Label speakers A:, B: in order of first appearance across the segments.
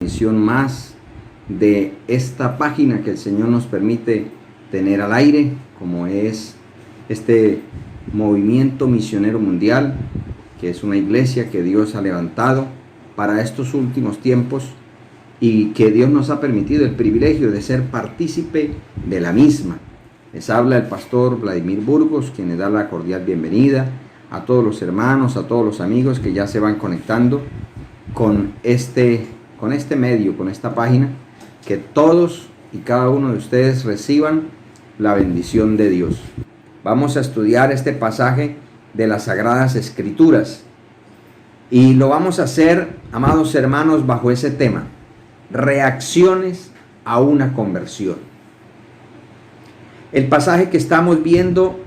A: Misión más de esta página que el Señor nos permite tener al aire, como es este movimiento misionero mundial, que es una iglesia que Dios ha levantado para estos últimos tiempos y que Dios nos ha permitido el privilegio de ser partícipe de la misma. Les habla el pastor Vladimir Burgos, quien le da la cordial bienvenida a todos los hermanos, a todos los amigos que ya se van conectando con este medio, con esta página, que todos y cada uno de ustedes reciban la bendición de Dios. Vamos a estudiar este pasaje de las Sagradas Escrituras y lo vamos a hacer, amados hermanos, bajo ese tema: reacciones a una conversión. El pasaje que estamos viendo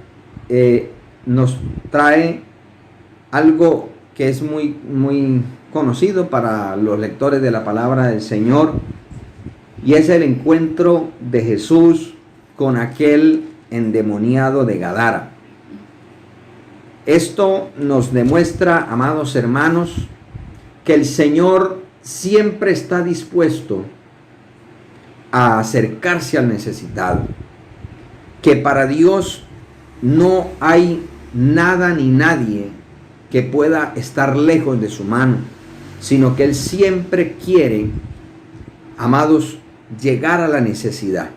A: nos trae algo que es muy conocido para los lectores de la palabra del Señor, y es el encuentro de Jesús con aquel endemoniado de Gadara. Esto nos demuestra, amados hermanos, que el Señor siempre está dispuesto a acercarse al necesitado, que para Dios no hay nada ni nadie que pueda estar lejos de su mano, sino que Él siempre quiere, amados, llegar a la necesidad.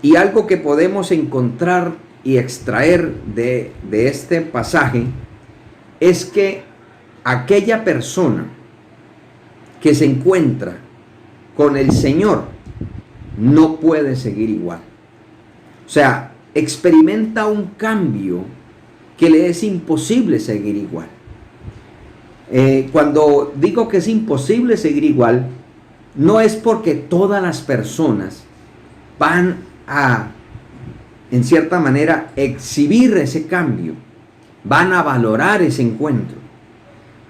A: Y algo que podemos encontrar y extraer de este pasaje es que aquella persona que se encuentra con el Señor no puede seguir igual. O sea, experimenta un cambio que le es imposible seguir igual. Cuando digo que es imposible seguir igual, no es porque todas las personas van a, en cierta manera, exhibir ese cambio, van a valorar ese encuentro.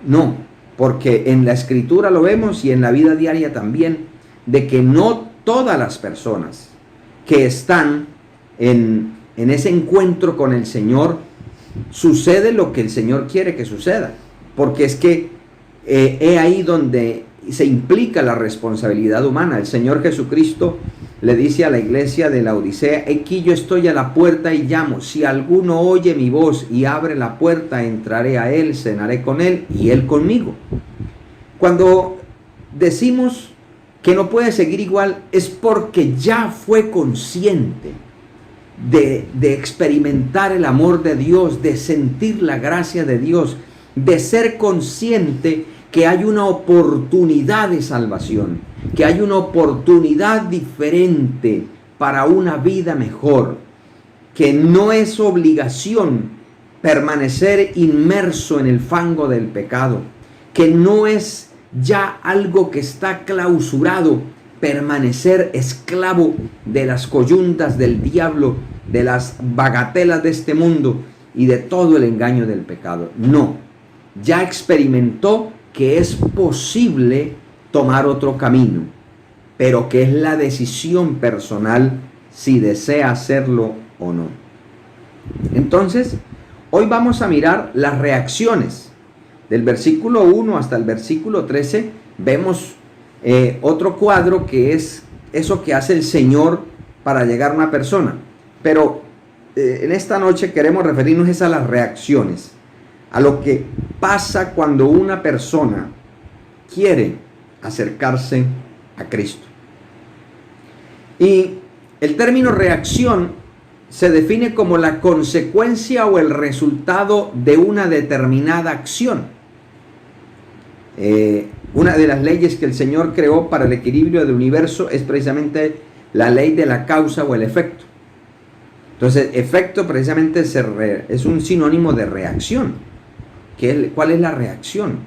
A: No, porque en la Escritura lo vemos y en la vida diaria también, de que no todas las personas que están en ese encuentro con el Señor sucede lo que el Señor quiere que suceda. Porque es que es ahí donde se implica la responsabilidad humana. El Señor Jesucristo le dice a la iglesia de la Odisea: aquí yo estoy a la puerta y llamo. Si alguno oye mi voz y abre la puerta, entraré a él, cenaré con él y él conmigo. Cuando decimos que no puede seguir igual, es porque ya fue consciente de experimentar el amor de Dios, de sentir la gracia de Dios, de ser consciente que hay una oportunidad de salvación, que hay una oportunidad diferente para una vida mejor, que no es obligación permanecer inmerso en el fango del pecado, que no es ya algo que está clausurado, permanecer esclavo de las coyuntas del diablo, de las bagatelas de este mundo y de todo el engaño del pecado. No, ya experimentó que es posible tomar otro camino, pero que es la decisión personal si desea hacerlo o no. Entonces, hoy vamos a mirar las reacciones. Del versículo 1 hasta el versículo 13 vemos otro cuadro, que es eso que hace el Señor para llegar a una persona. Pero en esta noche queremos referirnos a las reacciones, a lo que pasa cuando una persona quiere acercarse a Cristo. Y el término reacción se define como la consecuencia o el resultado de una determinada acción. Una de las leyes que el Señor creó para el equilibrio del universo es precisamente la ley de la causa o el efecto. Entonces, efecto precisamente es un sinónimo de reacción. ¿Cuál es la reacción?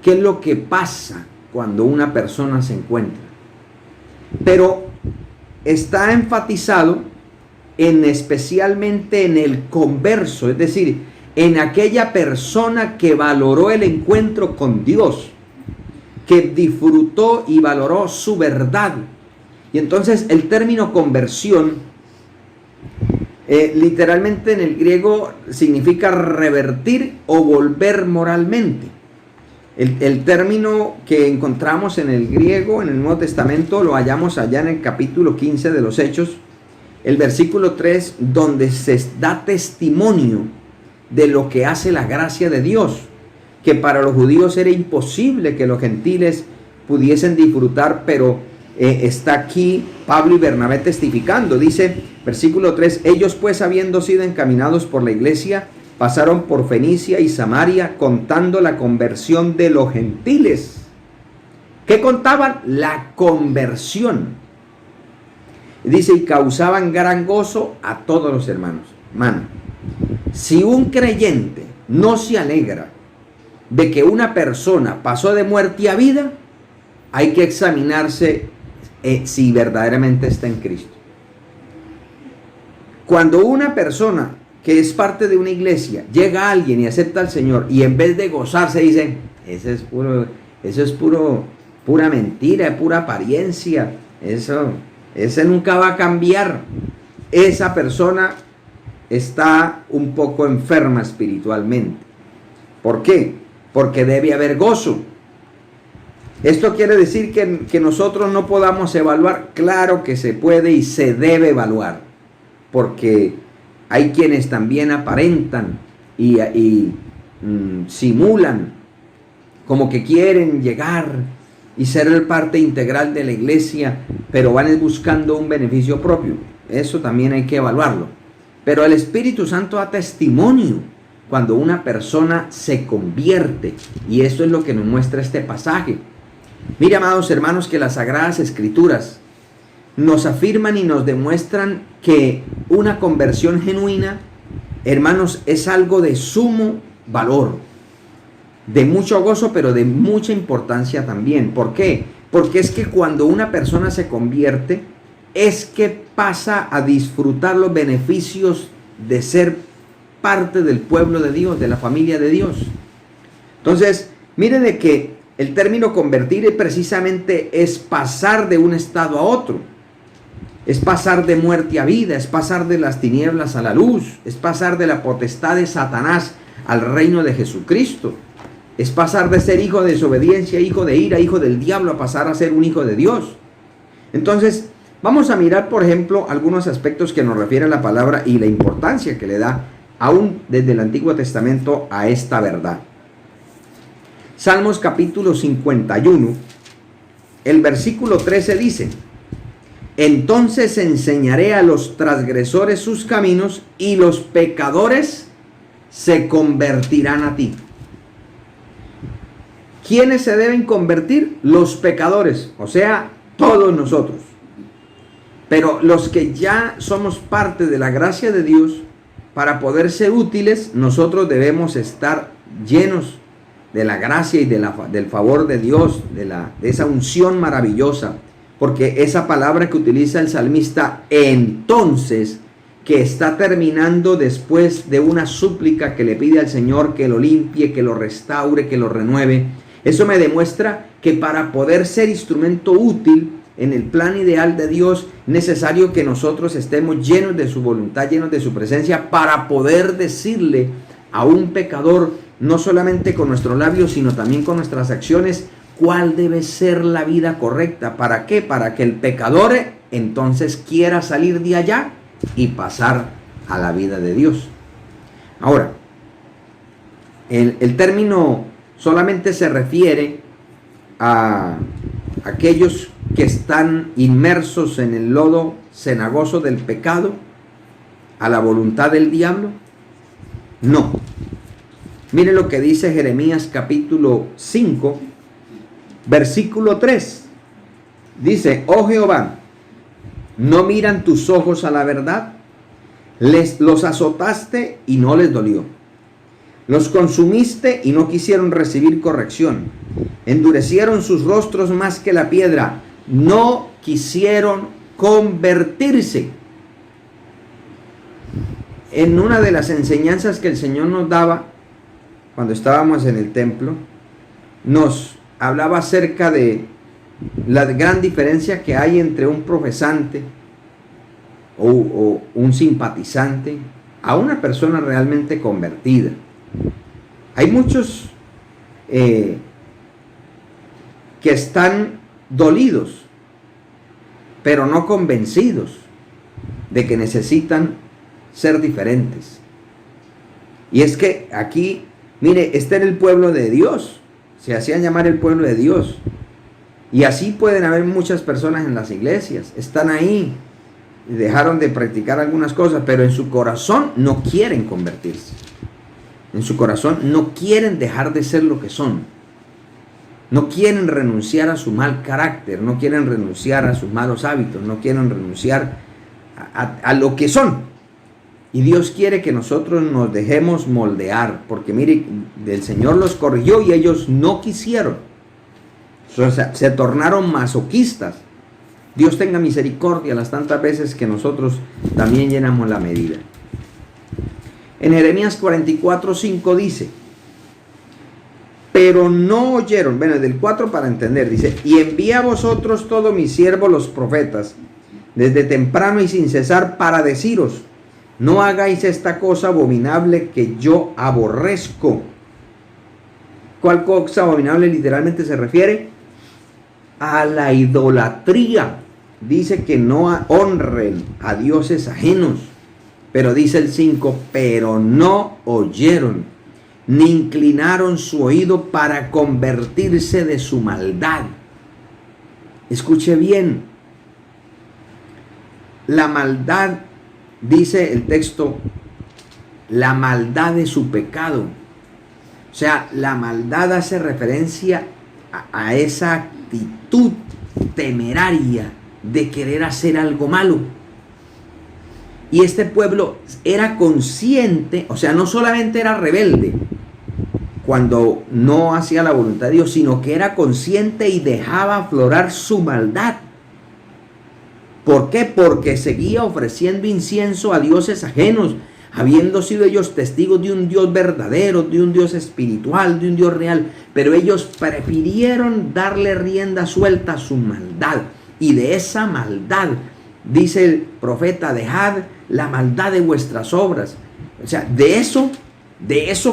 A: ¿Qué es lo que pasa cuando una persona se encuentra? Pero está enfatizado especialmente en el converso, es decir, en aquella persona que valoró el encuentro con Dios, que disfrutó y valoró su verdad. Y entonces el término conversión literalmente en el griego significa revertir o volver moralmente. El término que encontramos en el griego, en el Nuevo Testamento, lo hallamos allá en el capítulo 15 de los Hechos, el versículo 3, donde se da testimonio de lo que hace la gracia de Dios, que para los judíos era imposible que los gentiles pudiesen disfrutar, pero está aquí Pablo y Bernabé testificando. Dice, versículo 3, ellos pues habiendo sido encaminados por la iglesia, pasaron por Fenicia y Samaria contando la conversión de los gentiles. ¿Qué contaban? La conversión. Dice, y causaban gran gozo a todos los hermanos. Mano, si un creyente no se alegra de que una persona pasó de muerte a vida, hay que examinarse si verdaderamente está en Cristo. Cuando una persona que es parte de una iglesia llega a alguien y acepta al Señor, y en vez de gozarse dice, eso es pura mentira, pura apariencia, ese nunca va a cambiar, esa persona está un poco enferma espiritualmente. ¿Por qué? Porque debe haber gozo. ¿Esto quiere decir que nosotros no podamos evaluar? Claro que se puede y se debe evaluar, porque hay quienes también aparentan y simulan como que quieren llegar y ser parte integral de la iglesia, pero van buscando un beneficio propio. Eso también hay que evaluarlo. Pero el Espíritu Santo da testimonio cuando una persona se convierte, y eso es lo que nos muestra este pasaje. Mire, amados hermanos, que las Sagradas Escrituras nos afirman y nos demuestran que una conversión genuina, hermanos, es algo de sumo valor, de mucho gozo, pero de mucha importancia también. ¿Por qué? Porque es que cuando una persona se convierte, es que pasa a disfrutar los beneficios de ser parte del pueblo de Dios, de la familia de Dios. Entonces, mire de que el término convertir precisamente es pasar de un estado a otro. Es pasar de muerte a vida, es pasar de las tinieblas a la luz, es pasar de la potestad de Satanás al reino de Jesucristo. Es pasar de ser hijo de desobediencia, hijo de ira, hijo del diablo, a pasar a ser un hijo de Dios. Entonces, vamos a mirar, por ejemplo, algunos aspectos que nos refiere a la palabra y la importancia que le da, aún desde el Antiguo Testamento, a esta verdad. Salmos capítulo 51, el versículo 13 dice, entonces enseñaré a los transgresores sus caminos y los pecadores se convertirán a ti. ¿Quiénes se deben convertir? Los pecadores, o sea, todos nosotros. Pero los que ya somos parte de la gracia de Dios, para poder ser útiles, nosotros debemos estar llenos de la gracia y del favor de Dios, de esa unción maravillosa. Porque esa palabra que utiliza el salmista, entonces, que está terminando después de una súplica que le pide al Señor que lo limpie, que lo restaure, que lo renueve. Eso me demuestra que para poder ser instrumento útil en el plan ideal de Dios, necesario que nosotros estemos llenos de su voluntad, llenos de su presencia, para poder decirle a un pecador, no solamente con nuestros labios, sino también con nuestras acciones, cuál debe ser la vida correcta. ¿Para qué? Para que el pecador entonces quiera salir de allá y pasar a la vida de Dios. Ahora, el término solamente se refiere a aquellos que están inmersos en el lodo cenagoso del pecado, a la voluntad del diablo. No. Mire lo que dice Jeremías capítulo 5, versículo 3. Dice, oh Jehová, ¿no miran tus ojos a la verdad? Los azotaste y no les dolió. Los consumiste y no quisieron recibir corrección. Endurecieron sus rostros más que la piedra. No quisieron convertirse. En una de las enseñanzas que el Señor nos daba cuando estábamos en el templo, nos hablaba acerca de la gran diferencia que hay entre un profesante o un simpatizante a una persona realmente convertida. Hay muchos que están dolidos, pero no convencidos de que necesitan ser diferentes. Y es que aquí, mire, este era el pueblo de Dios, se hacían llamar el pueblo de Dios. Y así pueden haber muchas personas en las iglesias, están ahí, dejaron de practicar algunas cosas, pero en su corazón no quieren convertirse. En su corazón no quieren dejar de ser lo que son. No quieren renunciar a su mal carácter, no quieren renunciar a sus malos hábitos, no quieren renunciar a lo que son. Y Dios quiere que nosotros nos dejemos moldear, porque mire, el Señor los corrigió y ellos no quisieron. O sea, se tornaron masoquistas. Dios tenga misericordia las tantas veces que nosotros también llenamos la medida. En Jeremías 44:5 dice: pero no oyeron. Bueno, del 4 para entender, dice: y envía a vosotros todos mis siervos los profetas, desde temprano y sin cesar, para deciros: no hagáis esta cosa abominable que yo aborrezco. ¿Cuál cosa abominable literalmente se refiere? A la idolatría. Dice que no honren a dioses ajenos. Pero dice el 5, pero no oyeron, ni inclinaron su oído para convertirse de su maldad. Escuche bien. La maldad, dice el texto, la maldad de su pecado. O sea, la maldad hace referencia a esa actitud temeraria de querer hacer algo malo. Y este pueblo era consciente, o sea, no solamente era rebelde cuando no hacía la voluntad de Dios, sino que era consciente y dejaba aflorar su maldad. ¿Por qué? Porque seguía ofreciendo incienso a dioses ajenos, habiendo sido ellos testigos de un Dios verdadero, de un Dios espiritual, de un Dios real. Pero ellos prefirieron darle rienda suelta a su maldad. Y de esa maldad, dice el profeta: dejad la maldad de vuestras obras. O sea, de eso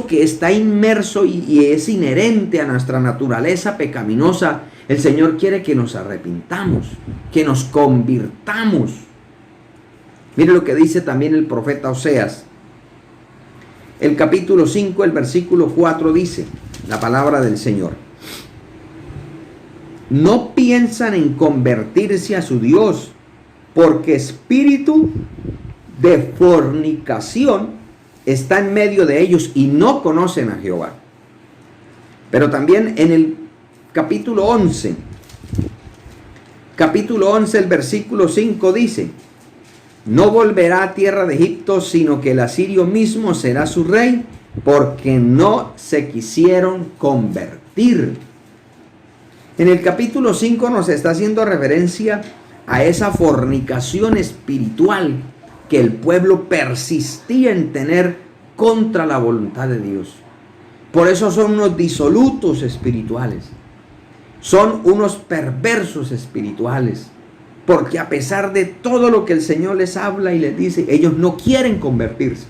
A: que está inmerso y es inherente a nuestra naturaleza pecaminosa, el Señor quiere que nos arrepintamos, que nos convirtamos. Mire lo que dice también el profeta Oseas. El capítulo 5, el versículo 4 dice la palabra del Señor: no piensan en convertirse a su Dios, porque espíritu de fornicación está en medio de ellos y no conocen a Jehová. Pero también en el capítulo 11, el versículo 5 dice: no volverá a tierra de Egipto, sino que el asirio mismo será su rey, porque no se quisieron convertir. En el capítulo 5 nos está haciendo referencia a esa fornicación espiritual que el pueblo persistía en tener contra la voluntad de Dios. Por eso son unos disolutos espirituales, son unos perversos espirituales, porque a pesar de todo lo que el Señor les habla y les dice, ellos no quieren convertirse.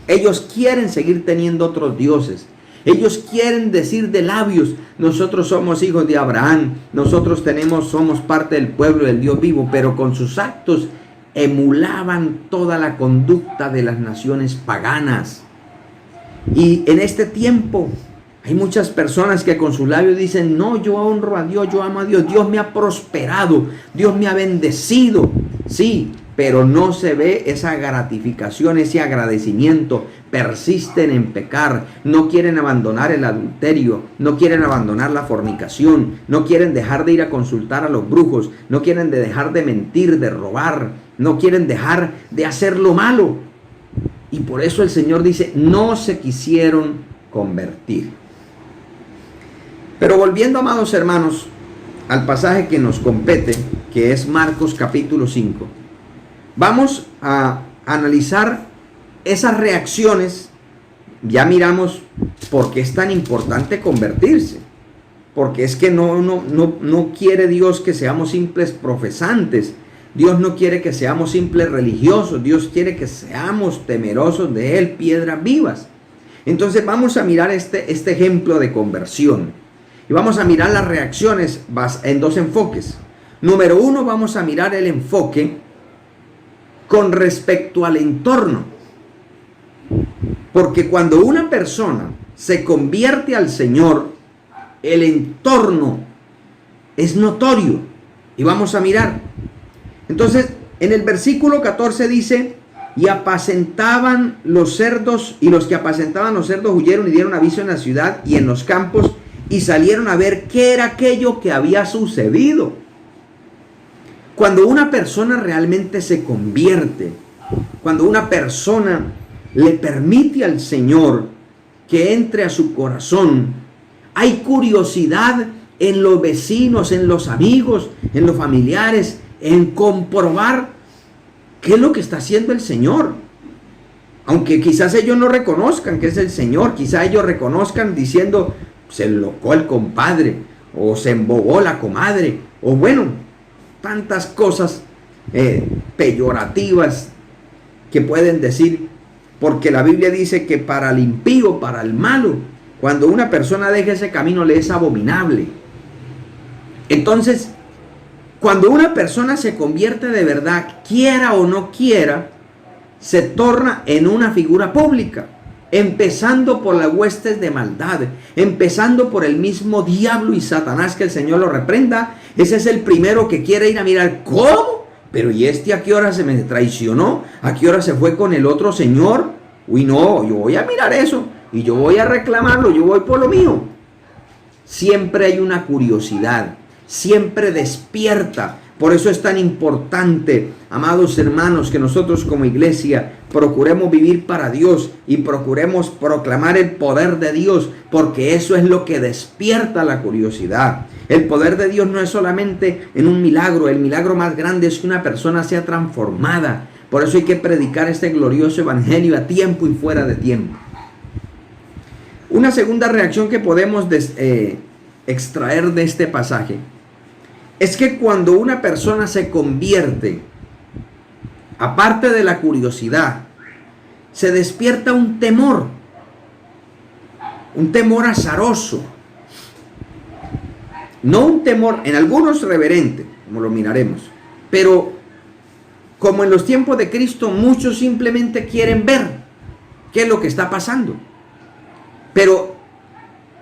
A: Ellos quieren seguir teniendo otros dioses. Ellos quieren decir de labios: nosotros somos hijos de Abraham, nosotros somos parte del pueblo del Dios vivo, pero con sus actos emulaban toda la conducta de las naciones paganas. Y en este tiempo hay muchas personas que con sus labios dicen: no, yo honro a Dios, yo amo a Dios, Dios me ha prosperado, Dios me ha bendecido. Sí, pero no se ve esa gratificación, ese agradecimiento. Persisten en pecar, no quieren abandonar el adulterio, no quieren abandonar la fornicación, no quieren dejar de ir a consultar a los brujos, no quieren dejar de mentir, de robar, no quieren dejar de hacer lo malo. Y por eso el Señor dice: no se quisieron convertir. Pero volviendo, amados hermanos, al pasaje que nos compete, que es Marcos capítulo 5, vamos a analizar esas reacciones. Ya miramos por qué es tan importante convertirse, porque es que no quiere Dios que seamos simples profesantes. Dios no quiere que seamos simples religiosos. Dios quiere que seamos temerosos de Él, piedras vivas. Entonces vamos a mirar este ejemplo de conversión. Y vamos a mirar las reacciones en dos enfoques. Número uno, vamos a mirar el enfoque con respecto al entorno. Porque cuando una persona se convierte al Señor, el entorno es notorio. Y vamos a mirar. Entonces, en el versículo 14 dice: y apacentaban los cerdos, y los que apacentaban los cerdos huyeron y dieron aviso en la ciudad y en los campos, y salieron a ver qué era aquello que había sucedido. Cuando una persona realmente se convierte, cuando una persona le permite al Señor que entre a su corazón, hay curiosidad en los vecinos, en los amigos, en los familiares, en comprobar qué es lo que está haciendo el Señor. Aunque quizás ellos no reconozcan que es el Señor, quizás ellos reconozcan diciendo: se enlocó el compadre, o se embobó la comadre, o bueno, tantas cosas peyorativas que pueden decir, porque la Biblia dice que para el impío, para el malo, cuando una persona deja ese camino, le es abominable. Entonces, cuando una persona se convierte de verdad, quiera o no quiera, se torna en una figura pública, empezando por las huestes de maldad, empezando por el mismo diablo y Satanás, que el Señor lo reprenda. Ese es el primero que quiere ir a mirar: ¿cómo? Pero ¿y este a qué hora se me traicionó? ¿A qué hora se fue con el otro señor? Uy, no, yo voy a mirar eso y yo voy a reclamarlo, yo voy por lo mío. Siempre hay una curiosidad, siempre despierta. Por eso es tan importante, amados hermanos, que nosotros como iglesia procuremos vivir para Dios y procuremos proclamar el poder de Dios, porque eso es lo que despierta la curiosidad. El poder de Dios no es solamente en un milagro, el milagro más grande es que una persona sea transformada. Por eso hay que predicar este glorioso evangelio a tiempo y fuera de tiempo. Una segunda reacción que podemos extraer de este pasaje es que cuando una persona se convierte, aparte de la curiosidad, se despierta un temor azaroso. No un temor, en algunos reverente, como lo miraremos, pero como en los tiempos de Cristo, muchos simplemente quieren ver qué es lo que está pasando. Pero,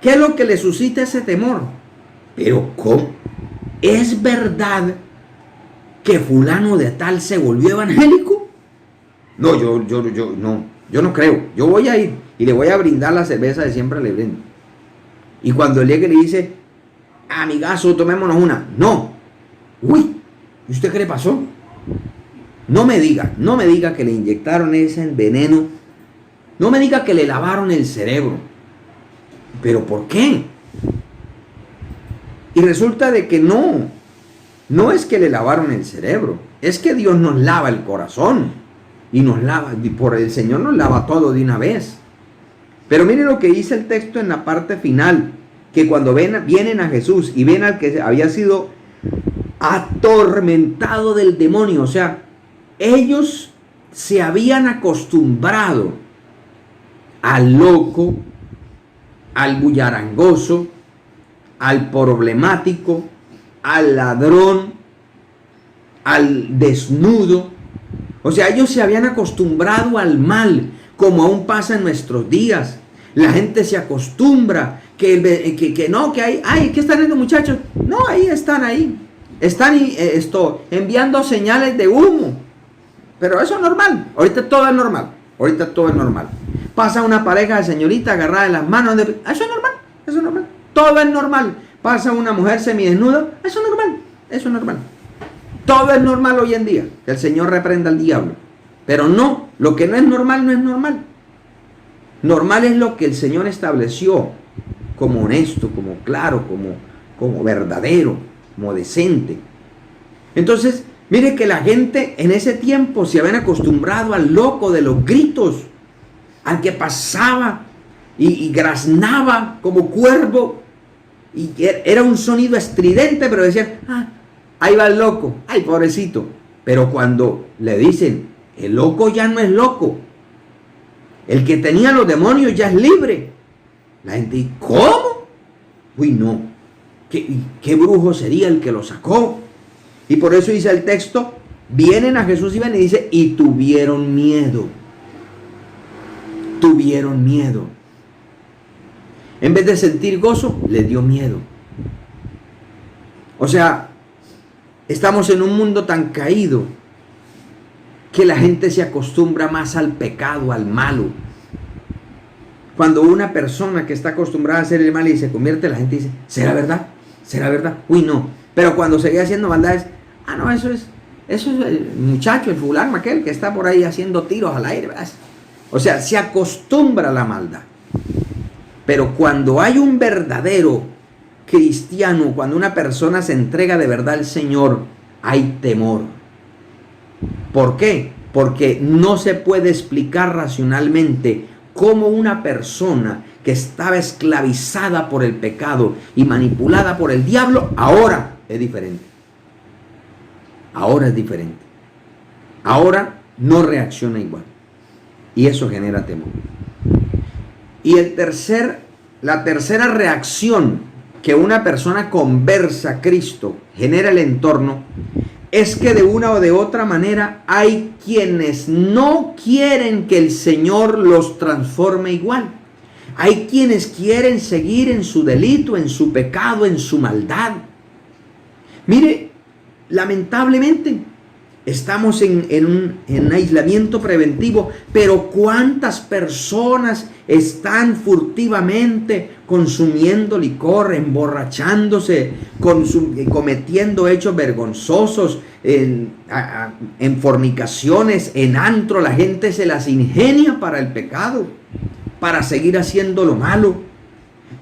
A: ¿qué es lo que le suscita ese temor? Pero, ¿cómo? ¿Es verdad que fulano de tal se volvió evangélico? No, yo no creo. Yo voy a ir y le voy a brindar la cerveza de siempre le brindo. Y cuando llegue le dice: amigazo, tomémonos una. No. Uy, ¿y usted qué le pasó? No me diga que le inyectaron ese veneno. No me diga que le lavaron el cerebro. ¿Pero por qué? Y resulta de que no es que le lavaron el cerebro, es que Dios nos lava el corazón y nos lava, y por el Señor nos lava todo de una vez. Pero miren lo que dice el texto en la parte final, que cuando vienen a Jesús y ven al que había sido atormentado del demonio, o sea, ellos se habían acostumbrado al loco, al bullarangoso, al problemático, al ladrón, al desnudo. O sea, ellos se habían acostumbrado al mal, como aún pasa en nuestros días. La gente se acostumbra que ¿qué están haciendo, muchachos? No, están enviando señales de humo. Pero eso es normal. Ahorita todo es normal. Pasa una pareja de señorita agarrada de las manos. Eso es normal. Todo es normal. Pasa una mujer semidesnuda. Eso es normal. Todo es normal hoy en día. Que el Señor reprenda al diablo. Pero no, lo que no es normal. Normal es lo que el Señor estableció como honesto, como claro, como verdadero, como decente. Entonces, mire que la gente en ese tiempo se habían acostumbrado al loco de los gritos, al que pasaba y graznaba como cuervo, y era un sonido estridente, pero decían: ahí va el loco, ay, pobrecito. Pero cuando le dicen: el loco ya no es loco, el que tenía los demonios ya es libre, la gente dice: ¿cómo? Uy, no, ¿Qué brujo sería el que lo sacó? Y por eso dice el texto, vienen a Jesús y ven y dice, y tuvieron miedo. Tuvieron miedo. En vez de sentir gozo, les dio miedo. O sea, estamos en un mundo tan caído que la gente se acostumbra más al pecado, al malo. Cuando una persona que está acostumbrada a hacer el mal y se convierte, la gente dice, ¿será verdad? ¿Será verdad? Uy, no. Pero cuando sigue haciendo maldades, no, eso es el muchacho, el fulano, aquel que está por ahí haciendo tiros al aire, ¿verdad? O sea, se acostumbra a la maldad. Pero cuando hay un verdadero cristiano, cuando una persona se entrega de verdad al Señor, hay temor. ¿Por qué? Porque no se puede explicar racionalmente cómo una persona que estaba esclavizada por el pecado y manipulada por el diablo, ahora es diferente. Ahora es diferente. Ahora no reacciona igual. Y eso genera temor. Y la tercera reacción que una persona conversa a Cristo genera el entorno es que de una o de otra manera hay quienes no quieren que el Señor los transforme igual. Hay quienes quieren seguir en su delito, en su pecado, en su maldad. Mire, lamentablemente estamos en un aislamiento preventivo, pero ¿cuántas personas están furtivamente consumiendo licor, emborrachándose, cometiendo hechos vergonzosos, en fornicaciones, en antro? La gente se las ingenia para el pecado, para seguir haciendo lo malo.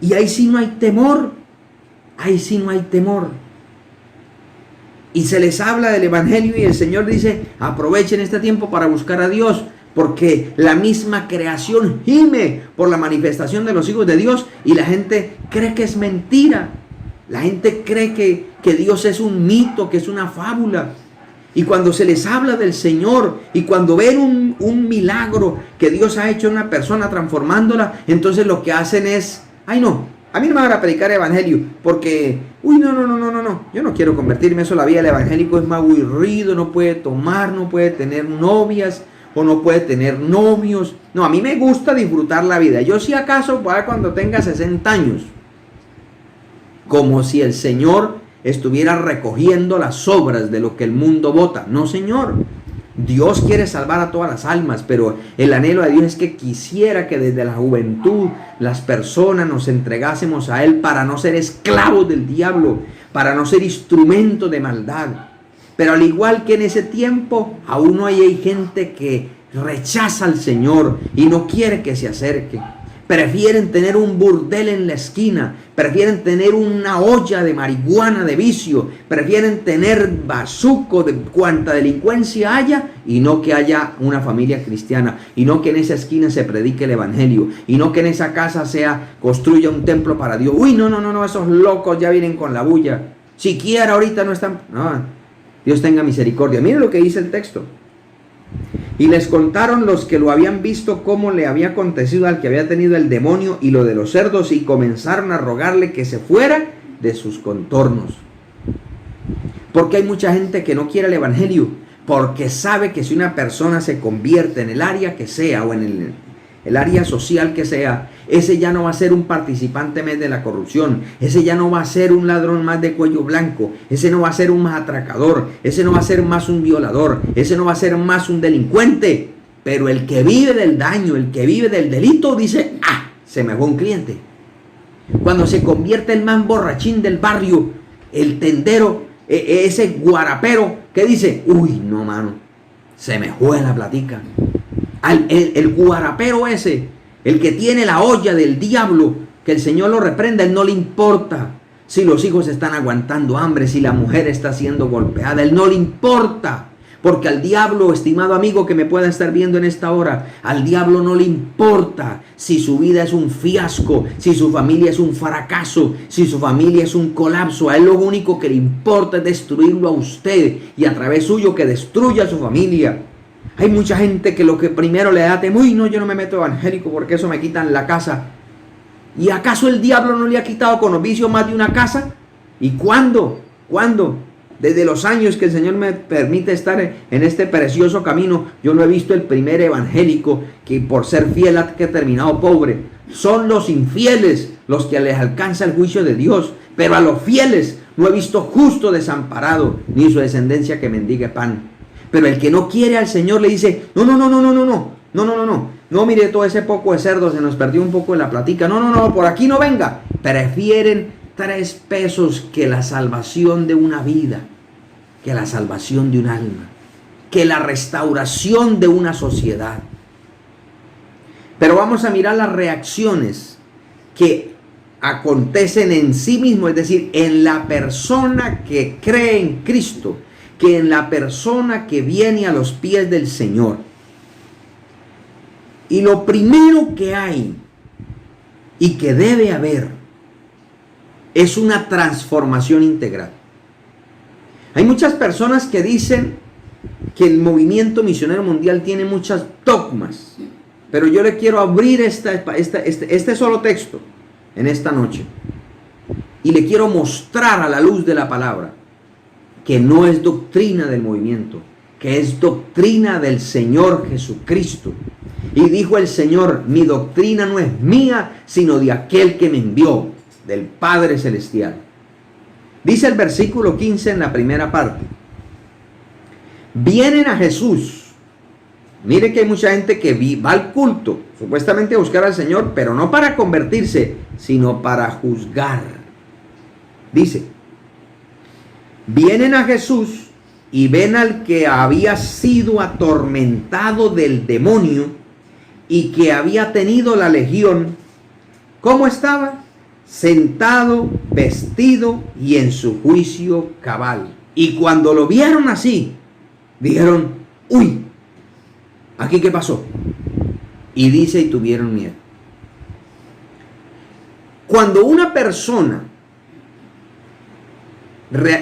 A: Y ahí sí no hay temor, ahí sí no hay temor. Y se les habla del Evangelio y el Señor dice, aprovechen este tiempo para buscar a Dios, porque la misma creación gime por la manifestación de los hijos de Dios y la gente cree que es mentira. La gente cree que Dios es un mito, que es una fábula. Y cuando se les habla del Señor y cuando ven un milagro que Dios ha hecho en una persona transformándola, entonces lo que hacen es, ay no, a mí no me van a predicar evangelio porque, uy, no, yo no quiero convertirme, eso la vida del evangélico es más aburrido, no puede tomar, no puede tener novias o no puede tener novios. No, a mí me gusta disfrutar la vida. Yo si acaso voy a cuando tenga 60 años. Como si el Señor estuviera recogiendo las obras de lo que el mundo vota. No, Señor. Dios quiere salvar a todas las almas, pero el anhelo de Dios es que quisiera que desde la juventud las personas nos entregásemos a Él para no ser esclavos del diablo, para no ser instrumentos de maldad. Pero al igual que en ese tiempo, aún hoy hay gente que rechaza al Señor y no quiere que se acerque. Prefieren tener un burdel en la esquina, prefieren tener una olla de marihuana de vicio, prefieren tener bazuco de cuanta delincuencia haya y no que haya una familia cristiana, y no que en esa esquina se predique el evangelio, y no que en esa casa construya un templo para Dios. Uy, no, esos locos ya vienen con la bulla. Siquiera ahorita no están. No, Dios tenga misericordia. Miren lo que dice el texto. Y les contaron los que lo habían visto cómo le había acontecido al que había tenido el demonio y lo de los cerdos, y comenzaron a rogarle que se fuera de sus contornos. Porque hay mucha gente que no quiere el evangelio, porque sabe que si una persona se convierte en el área que sea o en el área social que sea, ese ya no va a ser un participante más de la corrupción, ese ya no va a ser un ladrón más de cuello blanco, ese no va a ser un más atracador, ese no va a ser más un violador, ese no va a ser más un delincuente. Pero el que vive del daño, el que vive del delito, dice, se me fue un cliente. Cuando se convierte el más borrachín del barrio, el tendero, ese guarapero, ¿qué dice? Uy, no, mano, se me fue la platica. El guarapero ese, el que tiene la olla del diablo, que el Señor lo reprenda, él no le importa si los hijos están aguantando hambre, si la mujer está siendo golpeada, él no le importa. Porque al diablo, estimado amigo que me pueda estar viendo en esta hora, al diablo no le importa si su vida es un fiasco, si su familia es un fracaso, si su familia es un colapso. A él lo único que le importa es destruirlo a usted y a través suyo que destruya a su familia. Hay mucha gente que lo que primero le da temor, no, yo no me meto evangélico porque eso me quitan la casa. ¿Y acaso el diablo no le ha quitado con los vicios más de una casa? ¿Y cuándo? ¿Cuándo? Desde los años que el Señor me permite estar en este precioso camino, yo no he visto el primer evangélico que por ser fiel ha terminado pobre. Son los infieles los que les alcanza el juicio de Dios. Pero a los fieles no he visto justo desamparado, ni su descendencia que mendigue pan. Pero el que no quiere al Señor le dice, no, mire, todo ese poco de cerdo se nos perdió un poco de la platica. No, por aquí no venga. Prefieren 3 pesos que la salvación de una vida, que la salvación de un alma, que la restauración de una sociedad. Pero vamos a mirar las reacciones que acontecen en sí mismo, es decir, en la persona que cree en Cristo, que en la persona que viene a los pies del Señor. Y lo primero que hay y que debe haber es una transformación integral. Hay muchas personas que dicen que el movimiento misionero mundial tiene muchas dogmas, pero yo le quiero abrir este solo texto en esta noche y le quiero mostrar a la luz de la palabra que no es doctrina del movimiento, que es doctrina del Señor Jesucristo. Y dijo el Señor, mi doctrina no es mía, sino de aquel que me envió, del Padre Celestial. Dice el versículo 15 en la primera parte. Vienen a Jesús. Mire que hay mucha gente que va al culto, supuestamente a buscar al Señor, pero no para convertirse, sino para juzgar. Dice, vienen a Jesús y ven al que había sido atormentado del demonio y que había tenido la legión. ¿Cómo estaba? Sentado, vestido y en su juicio cabal. Y cuando lo vieron así, dijeron, uy, ¿aquí qué pasó? Y dice, y tuvieron miedo. Cuando una persona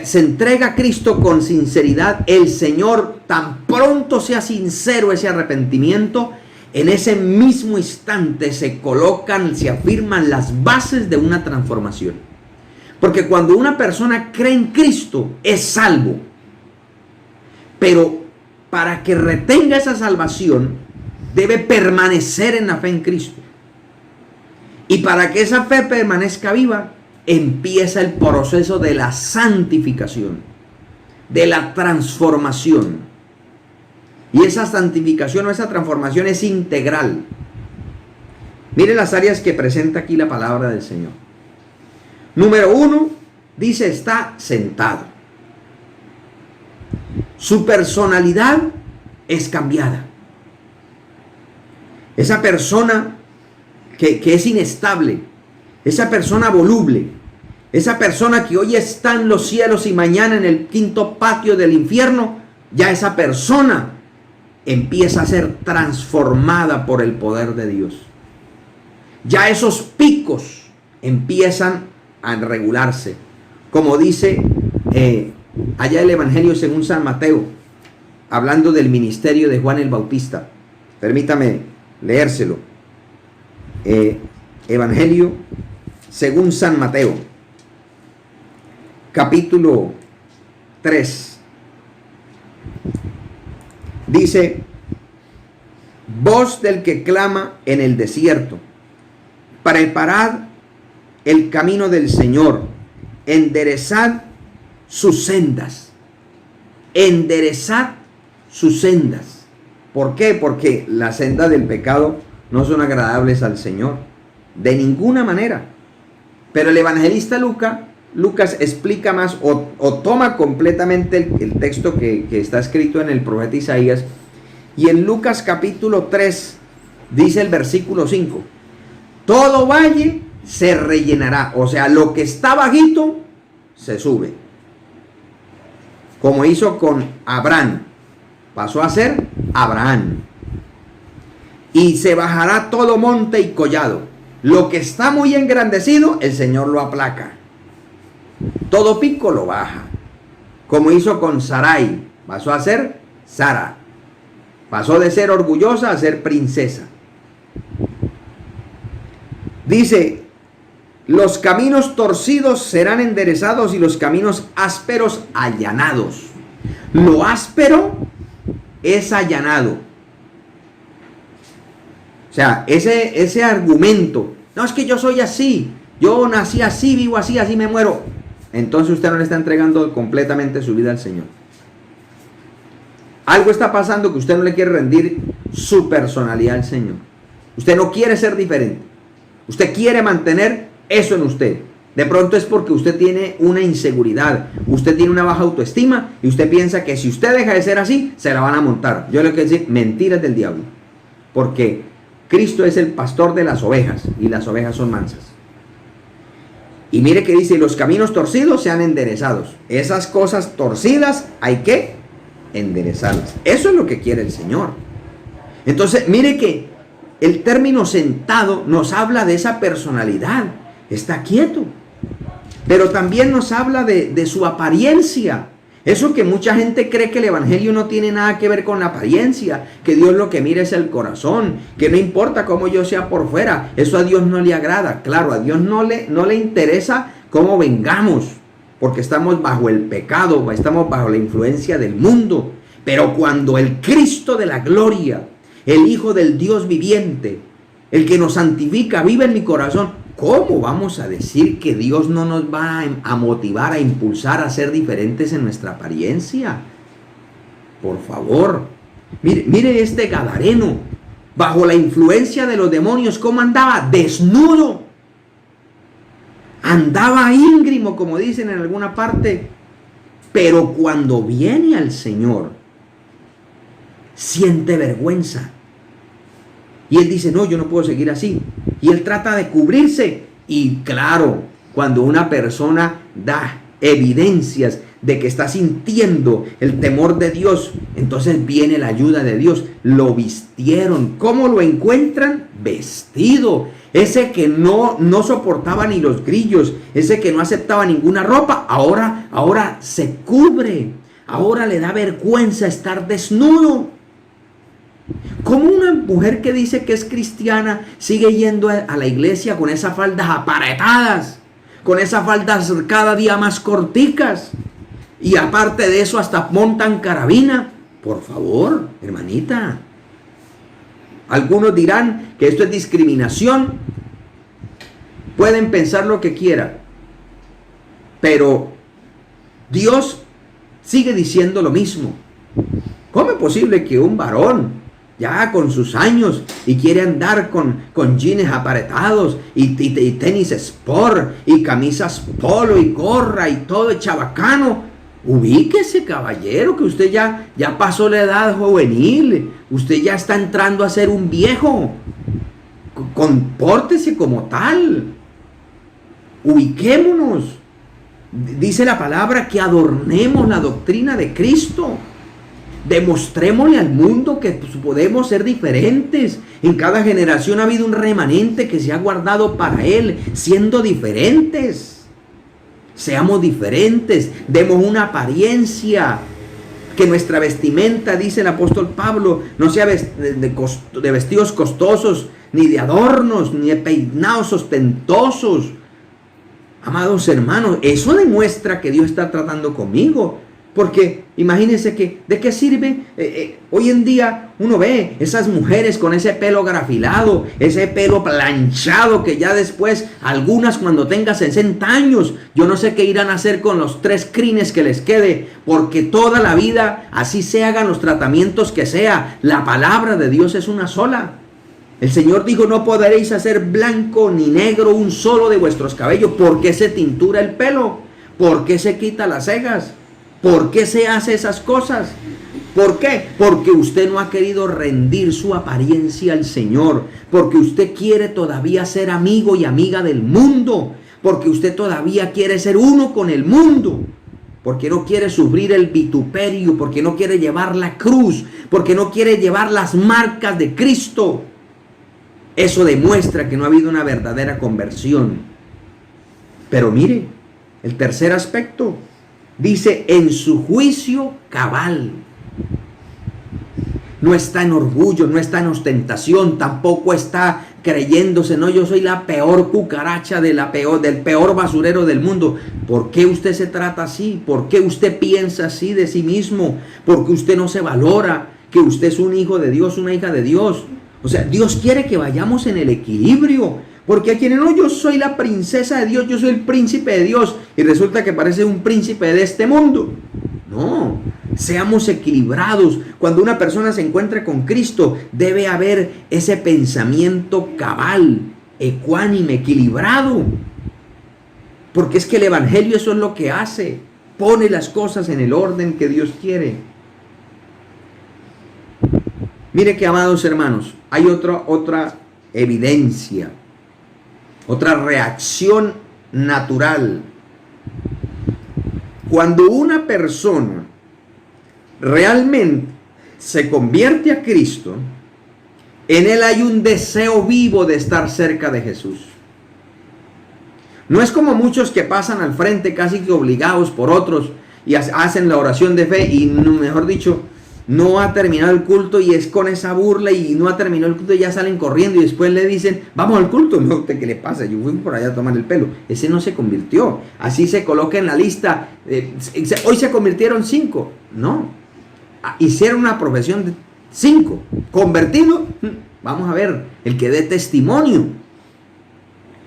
A: se entrega a Cristo con sinceridad, el Señor, tan pronto sea sincero ese arrepentimiento, en ese mismo instante se colocan, se afirman las bases de una transformación. Porque cuando una persona cree en Cristo, es salvo. Pero para que retenga esa salvación, debe permanecer en la fe en Cristo. Y para que esa fe permanezca viva, empieza el proceso de la santificación, de la transformación. Y esa santificación o esa transformación es integral. Mire las áreas que presenta aquí la palabra del Señor. Número 1, dice, está sentado. Su personalidad es cambiada. Esa persona que es inestable, esa persona voluble, esa persona que hoy está en los cielos y mañana en el quinto patio del infierno, ya esa persona empieza a ser transformada por el poder de Dios. Ya esos picos empiezan a regularse. Como dice allá el Evangelio según San Mateo, hablando del ministerio de Juan el Bautista. Permítame leérselo. Evangelio según San Mateo, capítulo 3. Dice, voz del que clama en el desierto, preparad el camino del Señor, enderezad sus sendas. Enderezad sus sendas. ¿Por qué? Porque las sendas del pecado no son agradables al Señor, de ninguna manera. Pero el evangelista Lucas explica más o toma completamente el texto que está escrito en el profeta Isaías. Y en Lucas capítulo 3 dice el versículo 5, todo valle se rellenará. O sea, lo que está bajito se sube. Como hizo con Abraham, pasó a ser Abraham. Y se bajará todo monte y collado. Lo que está muy engrandecido, el Señor lo aplaca. Todo pico lo baja. Como hizo con Sarai, pasó a ser Sara. Pasó de ser orgullosa a ser princesa. Dice, Los caminos torcidos serán enderezados y los caminos ásperos allanados. Lo áspero es allanado. O sea, ese argumento, no es que yo soy así, yo nací así, vivo así, así me muero. Entonces usted no le está entregando completamente su vida al Señor. Algo está pasando que usted no le quiere rendir su personalidad al Señor. Usted no quiere ser diferente. Usted quiere mantener eso en usted. De pronto es porque usted tiene una inseguridad, usted tiene una baja autoestima y usted piensa que si usted deja de ser así, se la van a montar. Yo le quiero decir, mentiras del diablo. Porque Cristo es el pastor de las ovejas y las ovejas son mansas. Y mire que dice, los caminos torcidos sean enderezados. Esas cosas torcidas hay que enderezarlas. Eso es lo que quiere el Señor. Entonces, mire que el término sentado nos habla de esa personalidad. Está quieto. Pero también nos habla de su apariencia. Eso que mucha gente cree que el evangelio no tiene nada que ver con la apariencia, que Dios lo que mira es el corazón, que no importa cómo yo sea por fuera, eso a Dios no le agrada. Claro, a Dios no le interesa cómo vengamos, porque estamos bajo el pecado, estamos bajo la influencia del mundo. Pero cuando el Cristo de la gloria, el Hijo del Dios viviente, el que nos santifica, vive en mi corazón, ¿cómo vamos a decir que Dios no nos va a motivar, a impulsar a ser diferentes en nuestra apariencia? Por favor, mire este gadareno, bajo la influencia de los demonios, ¿cómo andaba? Desnudo. Andaba íngrimo, como dicen en alguna parte. Pero cuando viene al Señor, siente vergüenza. Y él dice, no, yo no puedo seguir así. Y él trata de cubrirse. Y claro, cuando una persona da evidencias de que está sintiendo el temor de Dios, entonces viene la ayuda de Dios. Lo vistieron. ¿Cómo lo encuentran? Vestido. Ese que no soportaba ni los grillos, ese que no aceptaba ninguna ropa, ahora se cubre. Ahora le da vergüenza estar desnudo. ¿Cómo una mujer que dice que es cristiana sigue yendo a la iglesia con esas faldas aparetadas, con esas faldas cada día más corticas? Y aparte de eso hasta montan carabina. Por favor, hermanita. Algunos dirán que esto es discriminación. Pueden pensar lo que quieran. Pero Dios sigue diciendo lo mismo. ¿Cómo es posible que un varón ya con sus años y quiere andar con jeans aparetados y tenis sport y camisas polo y gorra y todo chabacano? Ubíquese, caballero, que usted ya pasó la edad juvenil. Usted ya está entrando a ser un viejo. Compórtese como tal. Ubiquémonos. Dice la palabra que adornemos la doctrina de Cristo. Demostrémosle al mundo que podemos ser diferentes. En cada generación ha habido un remanente que se ha guardado para Él, siendo diferentes. Seamos diferentes, demos una apariencia. Que nuestra vestimenta, dice el apóstol Pablo, no sea de vestidos costosos, ni de adornos, ni de peinados ostentosos. Amados hermanos, eso demuestra que Dios está tratando conmigo. Porque imagínense que, ¿de qué sirve? Hoy en día uno ve esas mujeres con ese pelo grafilado, ese pelo planchado, que ya después, algunas cuando tengan 60 años, yo no sé qué irán a hacer con los 3 crines que les quede, porque toda la vida, así se hagan los tratamientos que sea, la palabra de Dios es una sola. El Señor dijo, no podréis hacer blanco ni negro un solo de vuestros cabellos. ¿Por qué se tintura el pelo? ¿Por qué se quita las cejas? ¿Por qué se hace esas cosas? ¿Por qué? Porque usted no ha querido rendir su apariencia al Señor. Porque usted quiere todavía ser amigo y amiga del mundo. Porque usted todavía quiere ser uno con el mundo. Porque no quiere sufrir el vituperio. Porque no quiere llevar la cruz. Porque no quiere llevar las marcas de Cristo. Eso demuestra que no ha habido una verdadera conversión. Pero mire, el tercer aspecto. Dice, en su juicio cabal. no está en orgullo, no está en ostentación, tampoco está creyéndose, no, yo soy la peor cucaracha del peor basurero del mundo. ¿Por qué usted se trata así? ¿Por qué usted piensa así de sí mismo? ¿Por qué usted no se valora que usted es un hijo de Dios, una hija de Dios? O sea, Dios quiere que vayamos en el equilibrio. Porque a quienes no, yo soy la princesa de Dios, yo soy el príncipe de Dios, y resulta que parece un príncipe de este mundo. No, seamos equilibrados. Cuando una persona se encuentra con Cristo, debe haber ese pensamiento cabal, ecuánime, equilibrado. Porque es que el Evangelio eso es lo que hace. Pone las cosas en el orden que Dios quiere. Mire que, amados hermanos, hay otra evidencia, otra reacción natural. Cuando una persona realmente se convierte a Cristo, en él hay un deseo vivo de estar cerca de Jesús. No es como muchos que pasan al frente casi que obligados por otros y hacen la oración de fe y, mejor dicho, no ha terminado el culto y es con esa burla y no ha terminado el culto y ya salen corriendo y después le dicen, vamos al culto. No, ¿usted qué le pasa? Yo fui por allá a tomar el pelo. Ese no se convirtió. Así se coloca en la lista. Hoy se convirtieron 5. No. Hicieron una profesión de 5. Convertido. Vamos a ver, el que dé testimonio.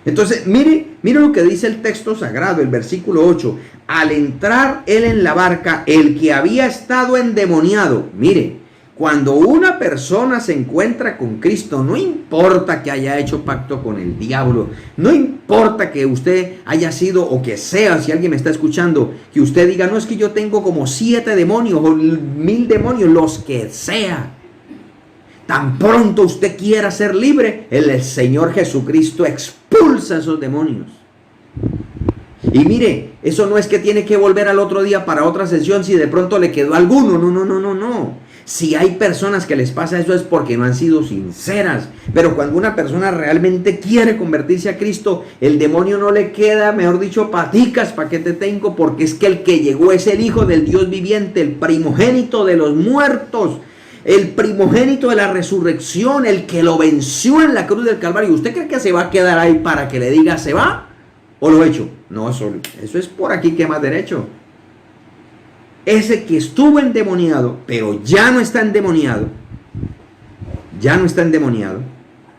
A: Entonces, mire lo que dice el texto sagrado, el versículo 8. Al entrar él en la barca, el que había estado endemoniado. Mire, cuando una persona se encuentra con Cristo, no importa que haya hecho pacto con el diablo, no importa que usted haya sido o que sea, si alguien me está escuchando, que usted diga, no, es que yo tengo como 7 demonios o 1000 demonios, los que sea. Tan pronto usted quiera ser libre, el Señor Jesucristo expulsa esos demonios. Y mire, eso no es que tiene que volver al otro día para otra sesión si de pronto le quedó alguno. No. Si hay personas que les pasa eso es porque no han sido sinceras. Pero cuando una persona realmente quiere convertirse a Cristo, el demonio no le queda, mejor dicho, paticas, ¿para qué te tengo? Porque es que el que llegó es el Hijo del Dios viviente, el primogénito de los muertos. El primogénito de la resurrección, el que lo venció en la cruz del Calvario. ¿Usted cree que se va a quedar ahí para que le diga se va? ¿O lo he hecho? No, eso es por aquí que más derecho. Ese que estuvo endemoniado, pero ya no está endemoniado. Ya no está endemoniado.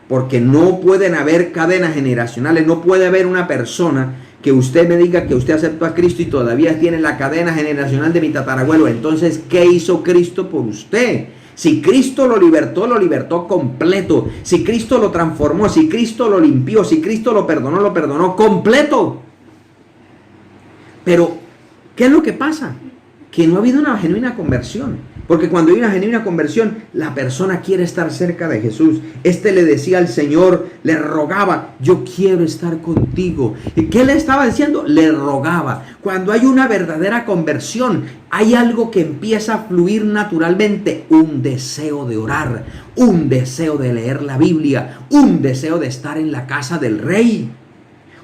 A: Porque no pueden haber cadenas generacionales. No puede haber una persona que usted me diga que usted aceptó a Cristo y todavía tiene la cadena generacional de mi tatarabuelo. Entonces, ¿qué hizo Cristo por usted? Si Cristo lo libertó completo. Si Cristo lo transformó, si Cristo lo limpió, si Cristo lo perdonó completo. Pero, ¿qué es lo que pasa? Que no ha habido una genuina conversión. Porque cuando hay una genuina conversión, la persona quiere estar cerca de Jesús. Le decía al Señor, le rogaba, yo quiero estar contigo. ¿Y qué le estaba diciendo? Le rogaba. Cuando hay una verdadera conversión, hay algo que empieza a fluir naturalmente. Un deseo de orar, un deseo de leer la Biblia, un deseo de estar en la casa del Rey.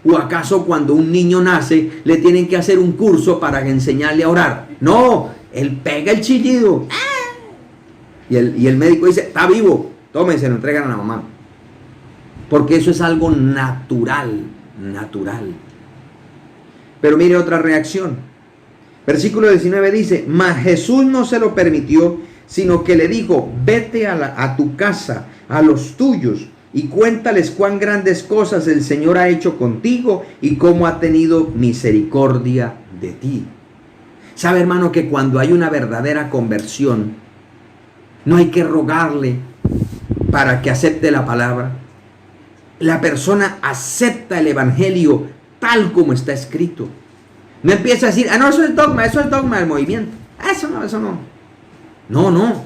A: ¿O acaso cuando un niño nace, le tienen que hacer un curso para enseñarle a orar? No. Él pega el chillido. Y el médico dice, está vivo. Tómense, se lo entregan a la mamá. Porque eso es algo natural. Pero mire otra reacción. Versículo 19 dice, mas Jesús no se lo permitió, sino que le dijo, vete a tu casa, a los tuyos, y cuéntales cuán grandes cosas el Señor ha hecho contigo y cómo ha tenido misericordia de ti. ¿Sabe, hermano, que cuando hay una verdadera conversión, no hay que rogarle para que acepte la palabra? La persona acepta el Evangelio tal como está escrito. No empieza a decir, no, eso es dogma del movimiento. Eso no. No.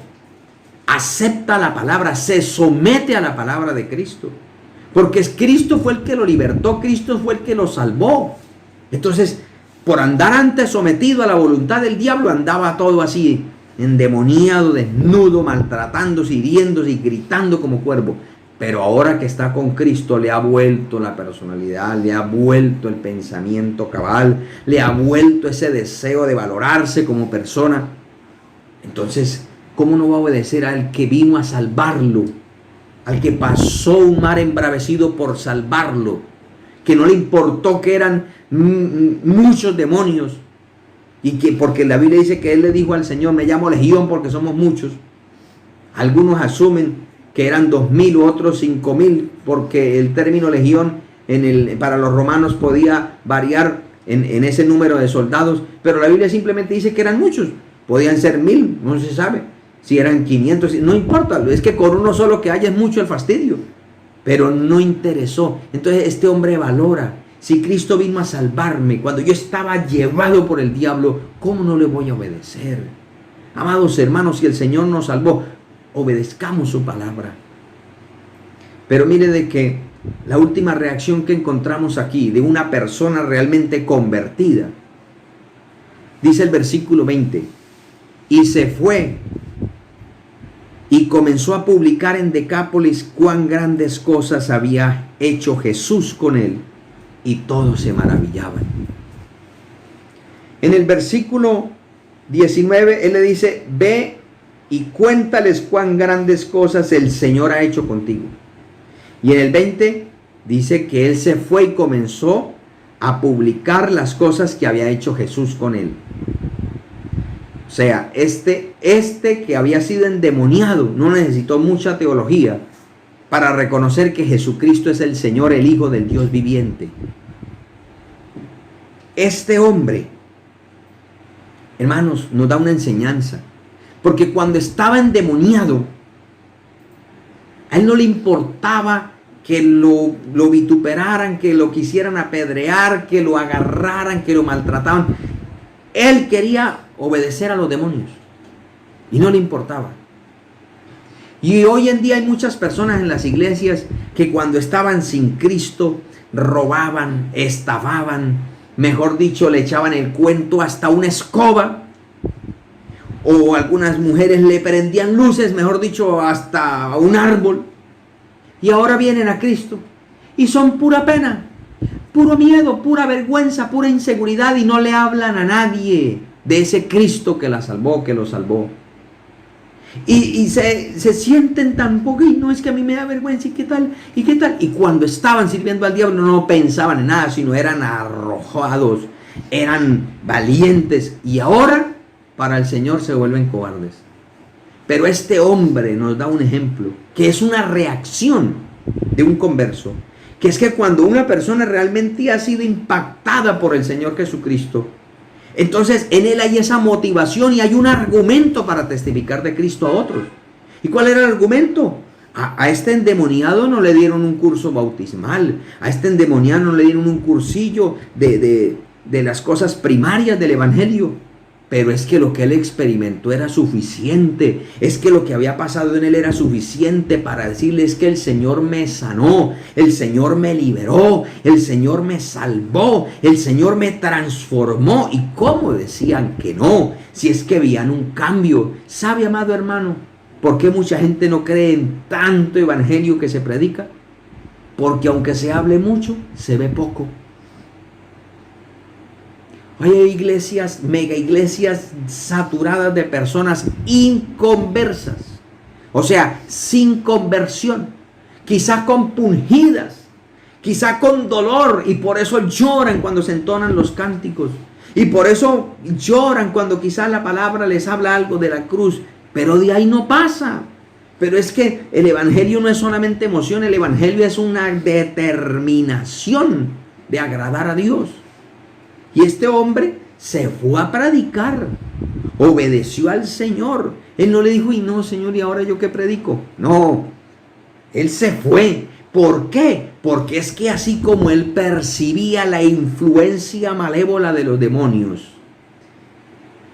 A: Acepta la palabra, se somete a la palabra de Cristo. Porque Cristo fue el que lo libertó, Cristo fue el que lo salvó. Entonces, por andar antes sometido a la voluntad del diablo, andaba todo así, endemoniado, desnudo, maltratándose, hiriéndose y gritando como cuervo. Pero ahora que está con Cristo, le ha vuelto la personalidad, le ha vuelto el pensamiento cabal, le ha vuelto ese deseo de valorarse como persona. Entonces ¿cómo no va a obedecer al que vino a salvarlo? Al que pasó un mar embravecido por salvarlo, que no le importó que eran muchos demonios, y que porque la Biblia dice que él le dijo al Señor, me llamo Legión porque somos muchos. Algunos asumen que eran 2000 u otros 5000, porque el término legión para los romanos podía variar en ese número de soldados, pero la Biblia simplemente dice que eran muchos. Podían ser 1000, no se sabe si eran 500, no importa, es que con uno solo que haya es mucho el fastidio, pero no interesó. Entonces este hombre valora, si Cristo vino a salvarme cuando yo estaba llevado por el diablo, ¿cómo no le voy a obedecer? Amados hermanos, si el Señor nos salvó, obedezcamos su palabra. Pero mire de que la última reacción que encontramos aquí de una persona realmente convertida, dice el versículo 20, y se fue y comenzó a publicar en Decápolis cuán grandes cosas había hecho Jesús con él, y todos se maravillaban. En el versículo 19 él le dice, ve y cuéntales cuán grandes cosas el Señor ha hecho contigo. Y en el 20 dice que él se fue y comenzó a publicar las cosas que había hecho Jesús con él. O sea, este que había sido endemoniado no necesitó mucha teología para reconocer que Jesucristo es el Señor, el Hijo del Dios viviente. Este hombre, hermanos, nos da una enseñanza. Porque cuando estaba endemoniado, a él no le importaba que lo vituperaran, que lo quisieran apedrear, que lo agarraran, que lo maltrataban. Él quería obedecer a los demonios y no le importaba. Y hoy en día hay muchas personas en las iglesias que cuando estaban sin Cristo robaban, estafaban, mejor dicho, le echaban el cuento hasta una escoba. O algunas mujeres le prendían luces, mejor dicho, hasta un árbol. Y ahora vienen a Cristo y son pura pena, puro miedo, pura vergüenza, pura inseguridad, y no le hablan a nadie de ese Cristo que la salvó, que lo salvó. Y se sienten tan poco, y no, es que a mí me da vergüenza, y qué tal, y qué tal. Y cuando estaban sirviendo al diablo no pensaban en nada, sino eran arrojados, eran valientes, y ahora para el Señor se vuelven cobardes. Pero este hombre nos da un ejemplo, que es una reacción de un converso, que es que cuando una persona realmente ha sido impactada por el Señor Jesucristo, entonces en él hay esa motivación y hay un argumento para testificar de Cristo a otros. ¿Y cuál era el argumento? A este endemoniado no le dieron un curso bautismal, a este endemoniado no le dieron un cursillo de las cosas primarias del Evangelio. Pero es que lo que él experimentó era suficiente. Es que lo que había pasado en él era suficiente para decirle, es que el Señor me sanó, el Señor me liberó, el Señor me salvó, el Señor me transformó. ¿Y cómo decían que no? Si es que veían un cambio. ¿Sabe, amado hermano, por qué mucha gente no cree en tanto evangelio que se predica? Porque aunque se hable mucho, se ve poco. Hay iglesias, mega iglesias saturadas de personas inconversas. O sea, sin conversión. Quizá compungidas. Quizá con dolor. Y por eso lloran cuando se entonan los cánticos. Y por eso lloran cuando quizá la palabra les habla algo de la cruz. Pero de ahí no pasa. Pero es que el evangelio no es solamente emoción. El evangelio es una determinación de agradar a Dios. Y este hombre se fue a predicar, obedeció al Señor. Él no le dijo, y no, Señor, ¿y ahora yo qué predico? No, él se fue. ¿Por qué? Porque es que así como él percibía la influencia malévola de los demonios,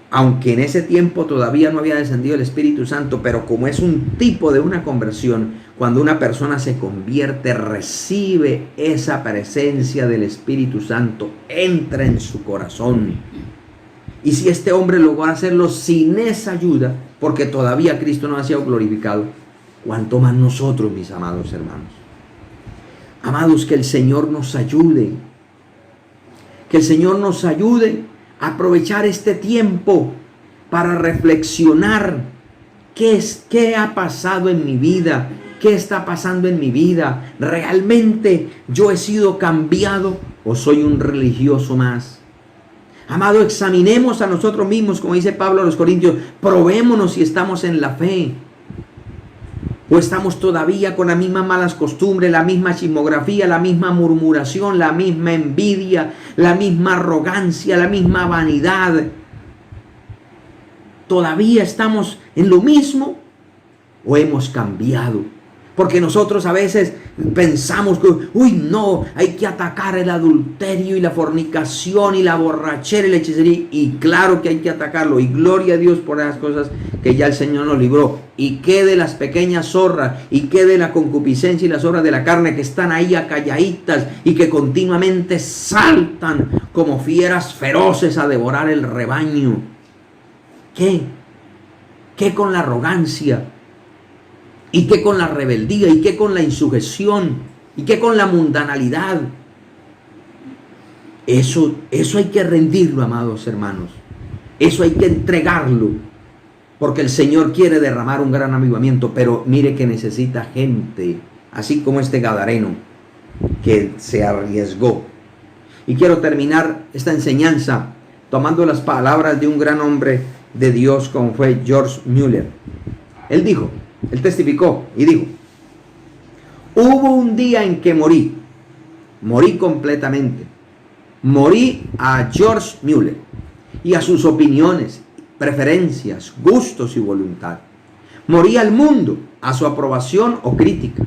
A: aunque en ese tiempo todavía no había descendido el Espíritu Santo, pero como es un tipo de una conversión, cuando una persona se convierte, recibe esa presencia del Espíritu Santo, entra en su corazón. Y si este hombre logró hacerlo sin esa ayuda, porque todavía Cristo no ha sido glorificado, ¿cuánto más nosotros, mis amados hermanos? Amados, que el Señor nos ayude. Que el Señor nos ayude a aprovechar este tiempo para reflexionar ¿Qué ha pasado en mi vida? ¿Qué está pasando en mi vida? ¿Realmente yo he sido cambiado o soy un religioso más? Amado, examinemos a nosotros mismos, como dice Pablo a los Corintios, probémonos si estamos en la fe. O estamos todavía con las mismas malas costumbres, la misma chismografía, la misma murmuración, la misma envidia, la misma arrogancia, la misma vanidad. ¿Todavía estamos en lo mismo o hemos cambiado? Porque nosotros a veces pensamos que, uy, no, hay que atacar el adulterio y la fornicación y la borrachera y la hechicería. Y claro que hay que atacarlo. Y gloria a Dios por esas cosas que ya el Señor nos libró. Y qué de las pequeñas zorras, y qué de la concupiscencia y las obras de la carne que están ahí acalladitas y que continuamente saltan como fieras feroces a devorar el rebaño. ¿Qué con la arrogancia? ¿Y qué con la rebeldía? ¿Y qué con la insujeción? ¿Y qué con la mundanalidad? Eso hay que rendirlo, amados hermanos. Eso hay que entregarlo. Porque el Señor quiere derramar un gran avivamiento. Pero mire que necesita gente, así como este gadareno, que se arriesgó. Y quiero terminar esta enseñanza tomando las palabras de un gran hombre de Dios como fue George Mueller. Él testificó y dijo: hubo un día en que morí completamente. Morí a George Mueller y a sus opiniones, preferencias, gustos y voluntad. Morí al mundo, a su aprobación o crítica.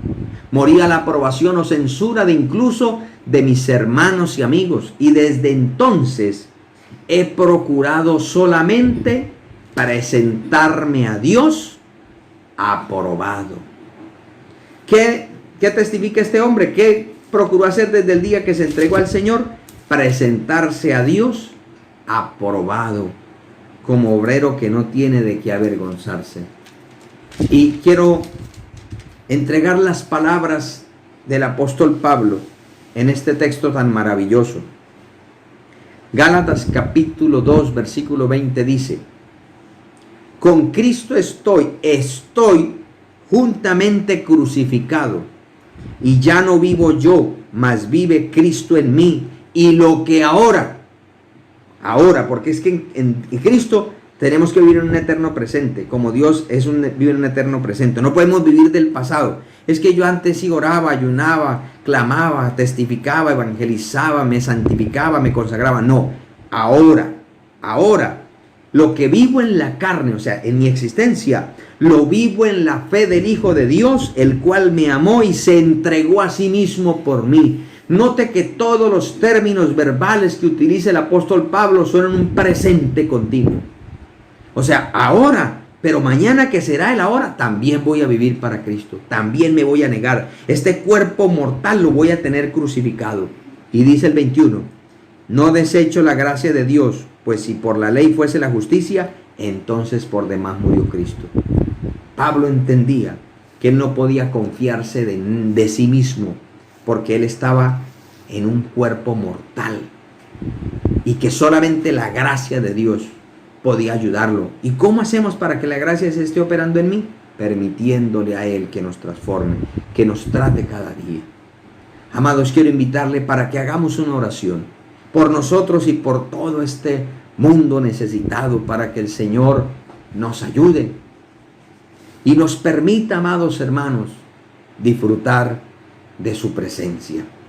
A: Morí a la aprobación o censura de incluso de mis hermanos y amigos. Y desde entonces he procurado solamente presentarme a Dios aprobado. ¿Qué testifica este hombre? ¿Qué procuró hacer desde el día que se entregó al Señor? Presentarse a Dios aprobado, como obrero que no tiene de qué avergonzarse. Y quiero entregar las palabras del apóstol Pablo en este texto tan maravilloso. Gálatas capítulo 2 versículo 20 dice: con Cristo estoy juntamente crucificado, y ya no vivo yo, mas vive Cristo en mí. Y lo que ahora, porque es que en Cristo tenemos que vivir en un eterno presente, como Dios vive en un eterno presente. No podemos vivir del pasado. Es que yo antes sí oraba, ayunaba, clamaba, testificaba, evangelizaba, me santificaba, me consagraba. No, ahora, lo que vivo en la carne, o sea, en mi existencia, lo vivo en la fe del Hijo de Dios, el cual me amó y se entregó a sí mismo por mí. Note que todos los términos verbales que utiliza el apóstol Pablo son en un presente continuo. O sea, ahora, pero mañana que será el ahora, también voy a vivir para Cristo. También me voy a negar. Este cuerpo mortal lo voy a tener crucificado. Y dice el 21, no desecho la gracia de Dios, pues si por la ley fuese la justicia, entonces por demás murió Cristo. Pablo entendía que él no podía confiarse de sí mismo, porque él estaba en un cuerpo mortal y que solamente la gracia de Dios podía ayudarlo. ¿Y cómo hacemos para que la gracia se esté operando en mí? Permitiéndole a Él que nos transforme, que nos trate cada día. Amados, quiero invitarle para que hagamos una oración por nosotros y por todo este mundo necesitado, para que el Señor nos ayude y nos permita, amados hermanos, disfrutar de su presencia.